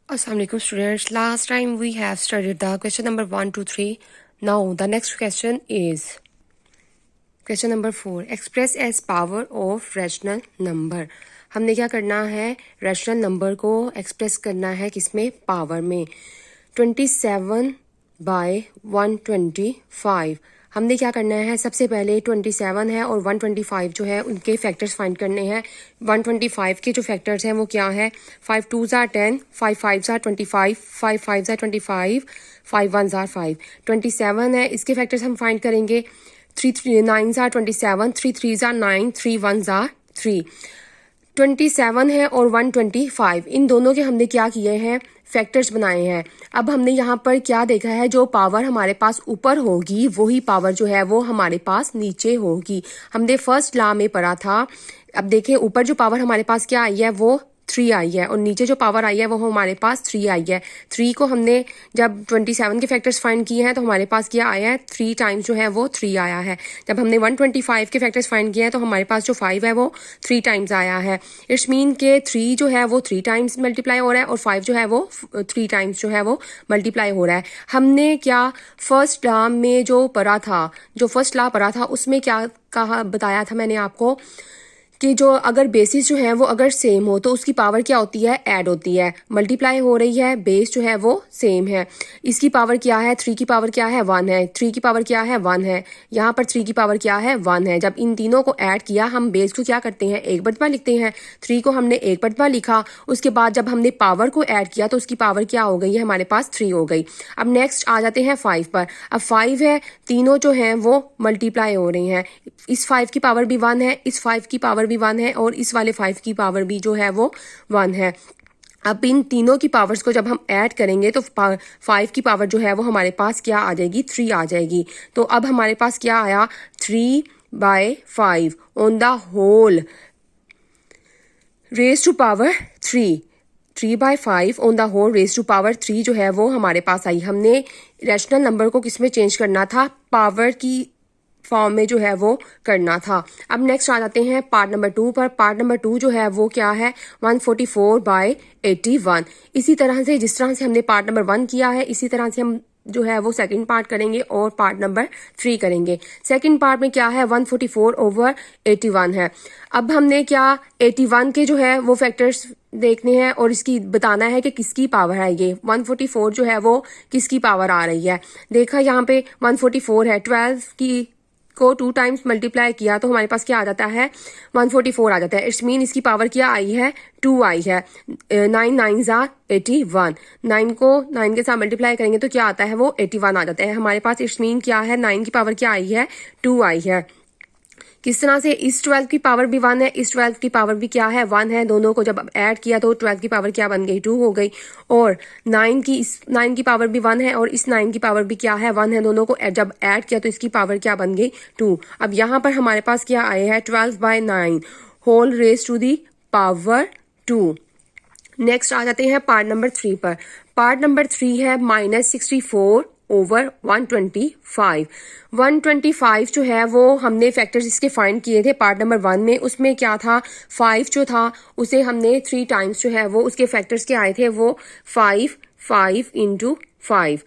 Assalamualaikum students. Last time we have studied the question number 1 to 3. Now the next question is question number 4. Express as power of rational number. हमने क्या करना है, rational number को express करना है किसमें, power में. 27/125. हमने क्या करना है, सबसे पहले 27 है और 125 जो है उनके फैक्टर्स फाइंड करने हैं. 125 के जो फैक्टर्स हैं वो क्या है, 5 2s are 10, 5 5s are 25, 5 5s are 25, 5 1s are 5. 27 है, इसके फैक्टर्स हम फाइंड करेंगे. 3 9s are 27, 3 3s are 9, 3 1s are 3. 27 है और 125, इन दोनों के हमने क्या किए हैं, फैक्टर्स बनाए हैं. अब हमने यहाँ पर क्या देखा है, जो पावर हमारे पास ऊपर होगी वही पावर जो है वो हमारे पास नीचे होगी. हमने फर्स्ट लॉ में पढ़ा था. अब देखिए ऊपर जो पावर हमारे पास क्या आई है वो 3 आई है और नीचे जो पावर आई है वो हमारे पास 3 आई है. 3 को हमने जब 27 के फैक्टर्स फाइंड किए हैं तो हमारे पास क्या आया है, 3 टाइम्स जो है वो 3 आया है. जब हमने 125 के फैक्टर्स फाइंड किए हैं तो हमारे पास जो 5 है वो 3 टाइम्स आया है. इट्स मीन के 3 जो है वो 3 टाइम्स मल्टीप्लाई हो रहा है और 5 जो है वो 3 टाइम्स जो है वो मल्टीप्लाई हो रहा है. हमने क्या फर्स्ट लॉ में जो पढ़ा था, जो फर्स्ट लॉ पढ़ा था उसमें क्या कहा बताया था मैंने आपको कि जो अगर बेसिस जो है वो अगर सेम हो तो उसकी पावर क्या होती है, ऐड होती है. मल्टीप्लाई हो रही है, बेस जो है वो सेम है. इसकी पावर क्या है, 3 की पावर क्या है 1 है, 3 की पावर क्या है 1 है, यहाँ पर 3 की पावर क्या है 1 है. जब इन तीनों को ऐड किया हम बेस को क्या करते हैं, एक मरतबा लिखते हैं. 3 को हमने एक मरतबा लिखा, उसके बाद जब हमने पावर को ऐड किया तो उसकी पावर क्या हो गई है, हमारे पास 3 हो गई. अब नेक्स्ट आ जाते हैं 5 पर. अब 5 है, तीनों जो हैं वो मल्टीप्लाई हो रही हैं. इस 5 की पावर भी 1 है, इस 5 की पावर भी 1 है और इस वाले 5 की पावर भी जो है वो 1 है. अब इन तीनों की पावर्स को जब हम ऐड करेंगे तो 5 की पावर जो है वो हमारे पास क्या आ जाएगी, 3 आ जाएगी. तो अब हमारे पास क्या आया, 3/5 on the whole raise to power 3. 3/5 on the whole raise to power 3 जो है वो हमारे पास आई. हमने रैशनल नंबर को किस में चेंज करना था, पावर की फॉर्म में जो है वो करना था. अब नेक्स्ट आ जाते हैं पार्ट नंबर 2 पर. पार्ट नंबर 2 जो है वो क्या है, 144/81. इसी तरह से जिस तरह से हमने पार्ट नंबर 1 किया है इसी तरह से हम जो है वो सेकंड पार्ट करेंगे और पार्ट नंबर 3 करेंगे. सेकंड पार्ट में क्या है, 144/81 है. अब हमने क्या 81 के जो है वो फैक्टर्स देखने हैं और इसकी बताना है कि किसकी पावर है. ये 144 जो है वो किसकी पावर आ रही है. देखा यहाँ पे 144 है, 12 की को 2 टाइम्स मल्टीप्लाई किया तो हमारे पास क्या आ जाता है, 144 आ जाता है. इट्स मीन इसकी पावर क्या आई है, 2 आई है. 9 9s are 81. 9 को 9 के साथ मल्टीप्लाई करेंगे तो क्या आता है, वो 81 आ जाता है हमारे पास. इट्स मीन क्या है, 9 की पावर क्या आई है, 2 आई है. किस तरह से, इस 12 की पावर भी 1 है, इस 12 की पावर भी क्या है 1 है. दोनों को जब ऐड किया तो 12 की पावर क्या बन गई, 2 हो गई. और 9 की पावर भी 1 है और इस 9 की पावर भी क्या है 1 है. दोनों को जब ऐड किया तो इसकी पावर क्या बन गई, 2. अब यहाँ पर हमारे पास क्या आए हैं, 12/9 whole raise to the power 2. Next आ जाते हैं पार्ट नंबर 3 पर. पार्ट नंबर 3 है -64/125. 125 जो है वो हमने फैक्टर्स इसके फाइंड किए थे पार्ट नंबर 1 में. उसमें क्या था, 5 जो था उसे हमने 3 टाइम्स जो है वो उसके फैक्टर्स के आए थे वो 5 5 इंटू 5.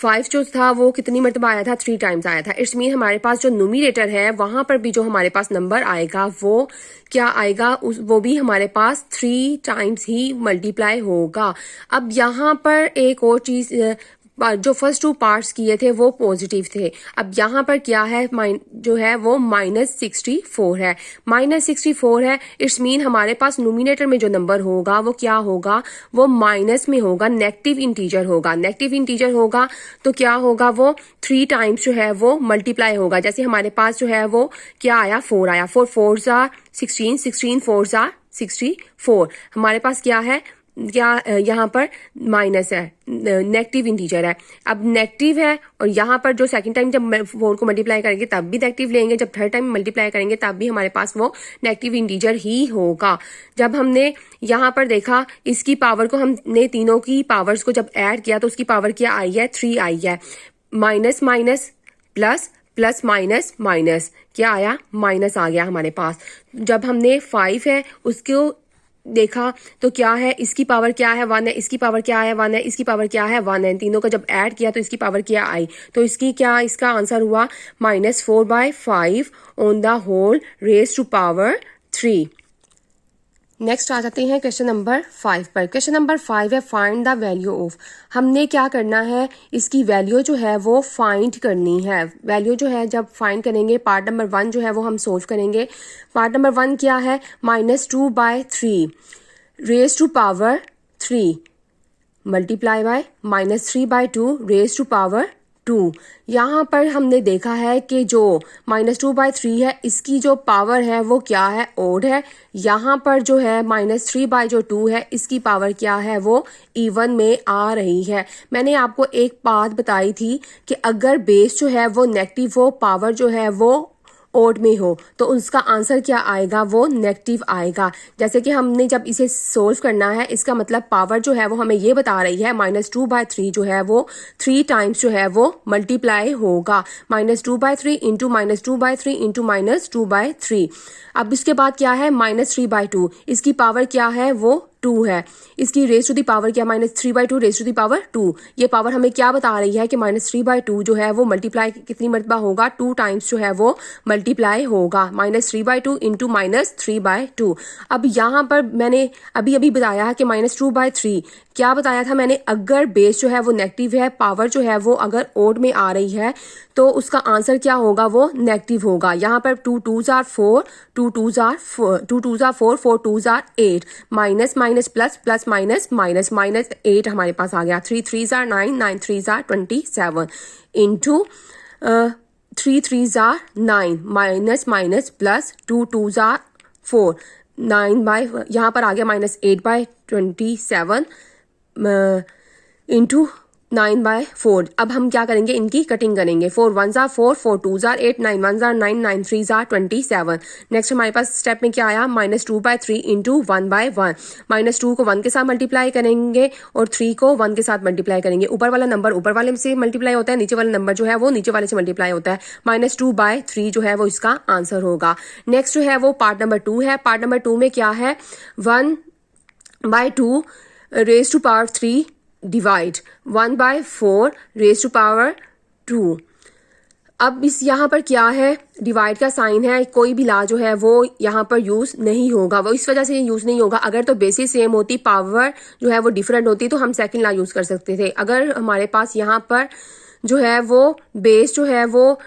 5 जो था वो कितनी मरतबा आया था, 3 टाइम्स आया था. इट्स मीन हमारे पास जो न्यूमरेटर है वहां पर भी जो हमारे पास नंबर आएगा वो क्या आएगा, वो भी हमारे पास 3 टाइम्स ही मल्टीप्लाई होगा. अब यहाँ पर एक और चीज, जो फर्स्ट 2 पार्ट्स किए थे वो पॉजिटिव थे. अब यहाँ पर क्या है, जो है वो -64 है. -64 है, इट्स मीन हमारे पास नोमिनेटर में जो नंबर होगा वो क्या होगा, वो माइनस में होगा, नेगेटिव इंटीजर होगा. नेगेटिव इंटीजर होगा तो क्या होगा, वो 3 टाइम्स जो है वो मल्टीप्लाई होगा. जैसे हमारे पास जो है वो क्या आया, 4 आया. 4 4s are 16, 16 4s are 64. हमारे पास क्या है, क्या यहाँ पर माइनस है, नेगेटिव इंटीजर है. अब नेगेटिव है और यहाँ पर जो सेकंड टाइम जब 4 को मल्टीप्लाई करेंगे तब भी नेगेटिव लेंगे, जब थर्ड टाइम मल्टीप्लाई करेंगे तब भी हमारे पास वो नेगेटिव इंटीजर ही होगा. जब हमने यहाँ पर देखा इसकी पावर को, हमने तीनों की पावर्स को जब ऐड किया तो उसकी पावर क्या आई है, 3 आई है. Minus minus plus, plus minus minus क्या आया, माइनस आ गया हमारे पास. जब हमने 5 है उसको देखा तो क्या है, इसकी पावर क्या है 1 है, इसकी पावर क्या है 1 है, इसकी पावर क्या है 1 है। तीनों का जब ऐड किया तो इसकी पावर क्या आई, तो इसकी क्या, इसका आंसर हुआ -4/5 on the whole raise to power 3। Next आ जाते हैं क्वेश्चन नंबर 5 पर। क्वेश्चन नंबर 5 है फाइंड द वैल्यू ऑफ। हमने क्या करना है, इसकी वैल्यू जो है वो फाइंड करनी है। वैल्यू जो है जब फाइंड करेंगे, पार्ट नंबर 1 जो है वो हम सोल्व करेंगे। पार्ट नंबर 1 क्या है, -2/3 raise to power 3 multiply by -3/2 raise to power 2। यहाँ पर हमने देखा है कि जो -2/3 है इसकी जो पावर है वो क्या है, ओड है। यहाँ पर जो है -3/2 है इसकी पावर क्या है, वो इवन में आ रही है। मैंने आपको एक बात बताई थी कि अगर बेस जो है वो नेगेटिव हो, पावर जो है वो ओड में हो, तो उसका आंसर क्या आएगा, वो नेगेटिव आएगा। जैसे कि हमने जब इसे सोल्व करना है, इसका मतलब पावर जो है वो हमें ये बता रही है -2/3 जो है वो 3 टाइम्स जो है वो मल्टीप्लाई होगा। -2/3 इंटू -2/3 इंटू -2/3। अब इसके बाद क्या है, -3/2, इसकी पावर क्या है, वो 2 है। इसकी रेज टू दी पावर क्या, -3/2 रेज टू दी पावर 2। ये पावर हमें क्या बता रही है कि -3/2 जो है वो मल्टीप्लाई कितनी मरतबा होगा, 2 टाइम्स जो है वो मल्टीप्लाई होगा। -3/2 इंटू -3/2। अब यहाँ पर मैंने अभी अभी बताया कि -2/3 क्या बताया था मैंने, अगर बेस जो है वो नेगेटिव है, पावर जो है वो अगर ओड में आ रही है, तो उसका आंसर क्या होगा, वो नेगेटिव होगा। यहाँ पर 2 2s are 4, 2 2s are 4, 4 2s are 8, minus minus plus, plus minus minus, -8 हमारे पास आ गया। 3 3s are 9, 9 3s are 27 into 3 3s are 9, minus minus plus 2 2s are 4, 9 यहाँ पर आ गया -8/27 इंटू 9/4। अब हम क्या करेंगे, इनकी कटिंग करेंगे। 4 1s are 4, 4 2s are 8, 9 1s are 9, 9 3s are 27। Next हमारे पास स्टेप में क्या आया, -2/3 इंटू 1/1। -2 को 1 के साथ मल्टीप्लाई करेंगे और 3 को 1 के साथ मल्टीप्लाई करेंगे। ऊपर वाला नंबर ऊपर वाले से मल्टीप्लाई होता है, नीचे वाला नंबर जो है वो नीचे वाले से मल्टीप्लाई होता है। -2/3 जो है वो इसका आंसर होगा। नेक्स्ट जो है वो पार्ट नंबर 2 है। पार्ट नंबर 2 में क्या है, 1/2 raise to power 3 divide 1/4 raise to power 2। अब इस यहाँ पर क्या है, डिवाइड का साइन है, कोई भी ला जो है वो यहाँ पर यूज नहीं होगा। वो इस वजह से यूज नहीं होगा, अगर तो बेसिस सेम होती, पावर जो है वो डिफरेंट होती, तो हम सेकंड ला यूज कर सकते थे। अगर हमारे पास यहाँ पर जो है वो बेस जो है वो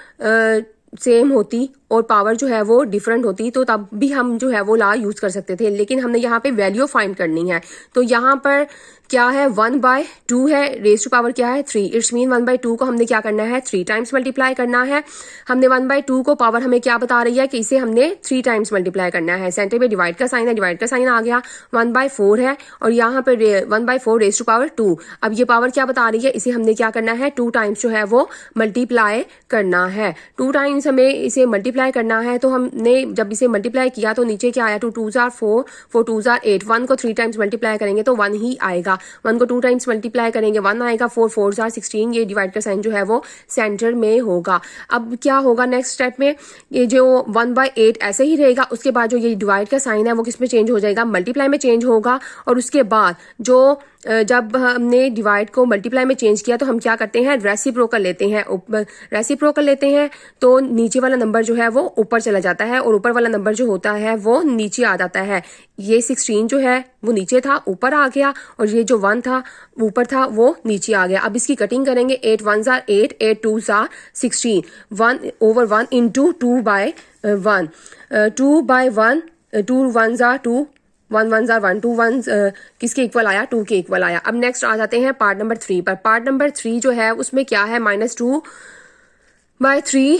सेम होती और पावर जो है वो डिफरेंट होती, तो तब भी हम जो है वो ला यूज कर सकते थे। लेकिन हमने यहाँ पे वैल्यू फाइंड करनी है, तो यहाँ पर क्या है, 1/2 है, रेज टू पावर क्या है 3। इट्स मीन 1/2 को हमने क्या करना है, 3 टाइम्स मल्टीप्लाई करना है। हमने 1/2 को पावर हमें क्या बता रही है कि इसे हमने 3 टाइम्स मल्टीप्लाई करना है। सेंटर में डिवाइड का साइन है, डिवाइड का साइन आ गया, 1/4 है और यहाँ पर 1/4 रेज टू पावर 2। अब ये पावर क्या बता रही है, इसे हमने क्या करना है, 2 टाइम्स जो है वो मल्टीप्लाई करना है। 2 टाइम्स हमें इसे मल्टीप्लाई करना है, तो हमने जब इसे मल्टीप्लाई किया तो नीचे क्या आया, 2 2s are 4, 4 2s are 8। 1 को 3 टाइम्स मल्टीप्लाई करेंगे तो 1 ही आएगा। 1 को 2 टाइम्स मल्टीप्लाई करेंगे 1 आएगा। 4 4s are 16। ये डिवाइड का साइन जो है वो सेंटर में होगा। अब क्या होगा नेक्स्ट स्टेप में, ये जो 1/8 ऐसे ही रहेगा, उसके बाद जो ये डिवाइड का साइन है वो किस में चेंज हो जाएगा, मल्टीप्लाई में चेंज होगा। और उसके बाद जो जब हमने डिवाइड को मल्टीप्लाई में चेंज किया तो हम क्या करते हैं, रेसिप्रोकल लेते हैं। रेसिप्रोकल लेते हैं तो नीचे वाला नंबर जो है वो ऊपर चला जाता है और ऊपर वाला नंबर जो होता है वो नीचे आ जाता है। ये 16 जो है वो नीचे था, ऊपर आ गया, और ये जो 1 था ऊपर था वो नीचे आ गया। अब इसकी कटिंग करेंगे, 8 1s are 8, 8 2s are 16, 1/1 into 2/1, 2/1, 2 1s are 2, 1 1s are 1, 2 1s किसके इक्वल आया, 2 के इक्वल आया। अब नेक्स्ट आ जाते हैं पार्ट नंबर 3 पर। पार्ट नंबर 3 जो है उसमें क्या है, -2/3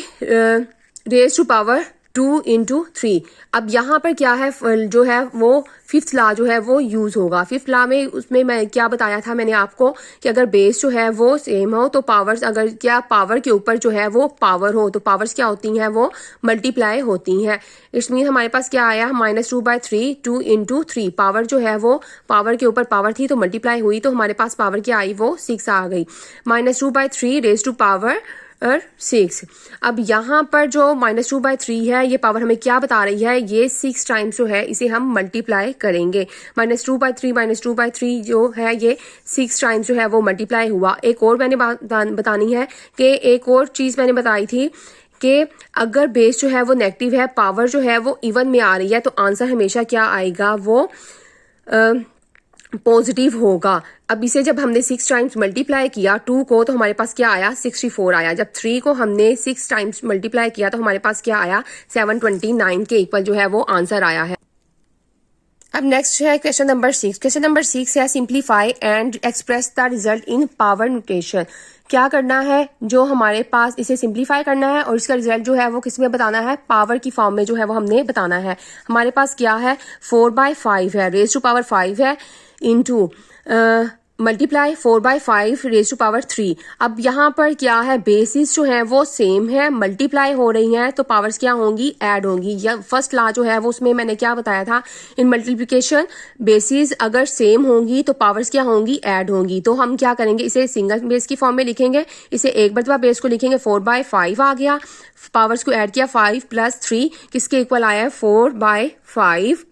रेज टू पावर 2 इंटू 3। अब यहाँ पर क्या है, जो है वो 5th लॉ जो है वो यूज होगा। 5th लॉ में उसमें मैं क्या बताया था मैंने आपको कि अगर बेस जो है वो सेम हो तो पावर्स, अगर क्या पावर के ऊपर जो है वो पावर हो तो पावर्स क्या होती हैं, वो मल्टीप्लाई होती हैं। इट्स मीन हमारे पास क्या आया, -2/3 2 इंटू 3। पावर जो है वो पावर के ऊपर पावर थी तो मल्टीप्लाई हुई, तो हमारे पास पावर क्या आई, वो 6 आ गई। -2/3 रेज टू पावर और 6। अब यहाँ पर जो -2/3 है ये पावर हमें क्या बता रही है, ये 6 टाइम्स जो है इसे हम मल्टीप्लाई करेंगे। -2/3 जो है ये 6 टाइम्स जो है वो मल्टीप्लाई हुआ। एक और मैंने बतानी है कि एक और चीज़ मैंने बताई थी कि अगर बेस जो है वो नेगेटिव है, पावर जो है वो इवन में आ रही है, तो आंसर हमेशा क्या आएगा, वो पॉजिटिव होगा। अब इसे जब हमने 6 टाइम्स मल्टीप्लाई किया 2 को, तो हमारे पास क्या आया, 64 आया। जब 3 को हमने 6 टाइम्स मल्टीप्लाई किया तो हमारे पास क्या आया, 729 के इक्वल जो है वो आंसर आया है। अब नेक्स्ट है क्वेश्चन नंबर 6। क्वेश्चन नंबर 6 है simplify and express the result in power notation. क्या करना है, जो हमारे पास इसे सिंप्लीफाई करना है और इसका रिजल्ट जो है वो किस में बताना है, पावर की फॉर्म में जो है वो हमने बताना है। हमारे पास क्या है, 4/5 है, रेज टू पावर 5 है, into multiply 4/5 raise to power 3। अब यहाँ पर क्या है, बेसिस जो है वो सेम है, मल्टीप्लाई हो रही हैं, तो पावर्स क्या होंगी, ऐड होंगी। या फर्स्ट लॉ जो है वो उसमें मैंने क्या बताया था, इन मल्टीप्लिकेशन बेसिस अगर सेम होंगी तो पावर्स क्या होंगी, ऐड होंगी। तो हम क्या करेंगे, इसे सिंगल बेस की फॉर्म में लिखेंगे। इसे एक मरतबा बेस को लिखेंगे, 4/5 आ गया, पावर्स को ऐड किया, 5 + 3 किसके इक्वल आया है, 4/5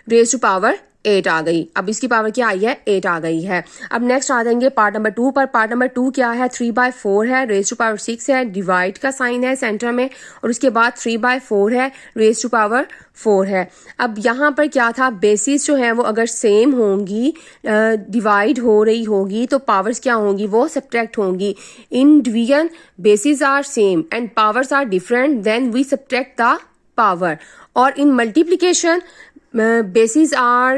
रेज टू पावर 8 आ गई। अब इसकी पावर क्या आई है, 8 आ गई है। अब नेक्स्ट आ जाएंगे पार्ट नंबर 2 पर। पार्ट नंबर 2 क्या है, 3/4 है, रेज टू पावर 6 है, डिवाइड का साइन है सेंटर में, और उसके बाद 3/4 है, रेज टू पावर 4 है। अब यहाँ पर क्या था, बेसिस जो है वो अगर सेम होंगी, डिवाइड हो रही होगी, तो पावर्स क्या होंगी, वो सब्ट्रैक्ट होंगी। In division bases are same and powers are different, then we subtract the power. और in multiplication bases are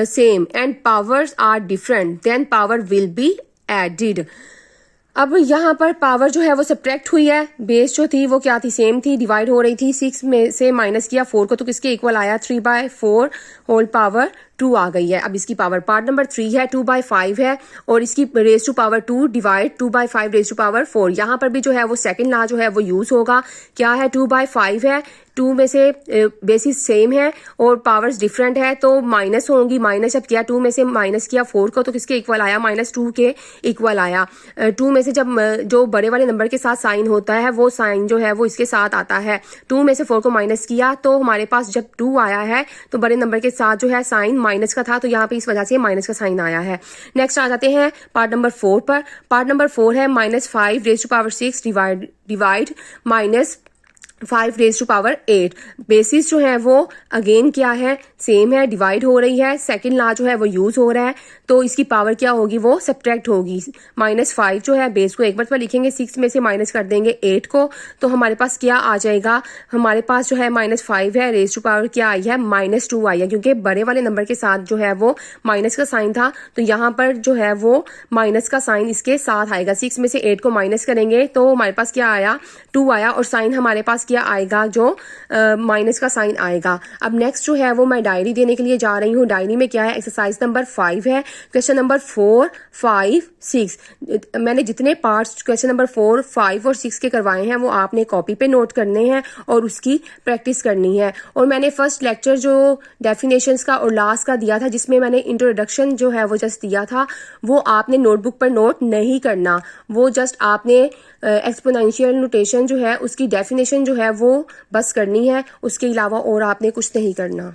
same and powers are different, then power will be added। अब यहाँ पर पावर जो है वो सब्ट्रैक्ट हुई है, बेस जो थी वो क्या थी, सेम थी, डिवाइड हो रही थी, 6 में से माइनस किया 4 को, तो किसके इक्वल आया, 3/4 होल पावर 2 आ गई है। अब इसकी पावर पार्ट नंबर 3 है, 2/5 है, और इसकी raise to power 2 divide 2/5 raise to power 4। यहाँ पर भी जो है वो सेकंड लॉ जो है वो यूज होगा। क्या है, 2/5 है, 2 में से बेसिस सेम है और पावर्स डिफरेंट है, तो माइनस होंगी। माइनस जब किया 2 में से माइनस किया 4 को, तो किसके इक्वल आया, -2 के इक्वल आया। 2 में से जब जो बड़े वाले नंबर के साथ साइन होता है वो साइन जो है वो इसके साथ आता है। 2 में से 4 को माइनस किया तो हमारे पास जब 2 आया है तो बड़े नंबर के साथ जो है साइन माइनस का था, तो यहाँ पे इस वजह से माइनस का साइन आया है। नेक्स्ट आ जाते हैं पार्ट नंबर 4 पर। पार्ट नंबर 4 है -5 raise to power 6 divide -5 raise to power 8। Basis जो है वो अगेन क्या है, सेम है, डिवाइड हो रही है, सेकंड लॉ जो है वो यूज हो रहा है, तो इसकी पावर क्या होगी, वो सब्ट्रैक्ट होगी। -5 जो है, बेस को एक बार पर लिखेंगे, 6 में से माइनस कर देंगे 8 को, तो हमारे पास क्या आ जाएगा, हमारे पास जो है -5 है, रेज टू पावर क्या आई है, -2 आई है, क्योंकि बड़े वाले नंबर के साथ जो है वो माइनस का साइन था, तो यहाँ पर जो है वो माइनस का साइन इसके साथ आएगा। 6 में से 8 को माइनस करेंगे तो हमारे पास क्या आया, 2 आया, और साइन हमारे पास क्या आएगा, जो माइनस का साइन आएगा। अब नेक्स्ट जो है वो मैं डायरी देने के लिए जा रही हूँ। डायरी में क्या है, एक्सरसाइज नंबर 5 है, क्वेश्चन नंबर 4, 5, 6। मैंने जितने पार्ट्स क्वेश्चन नंबर 4, 5 और 6 के करवाए हैं वो आपने कॉपी पे नोट करने हैं और उसकी प्रैक्टिस करनी है। और मैंने फर्स्ट लेक्चर जो डेफिनेशंस का और लास्ट का दिया था, जिसमें मैंने इंट्रोडक्शन जो है वो जस्ट दिया था, वो आपने नोटबुक पर नोट नहीं करना, वो जस्ट आपने एक्सपोनेंशियल नोटेशन जो है उसकी डेफिनेशन जो है वो बस करनी है, उसके अलावा और आपने कुछ नहीं करना।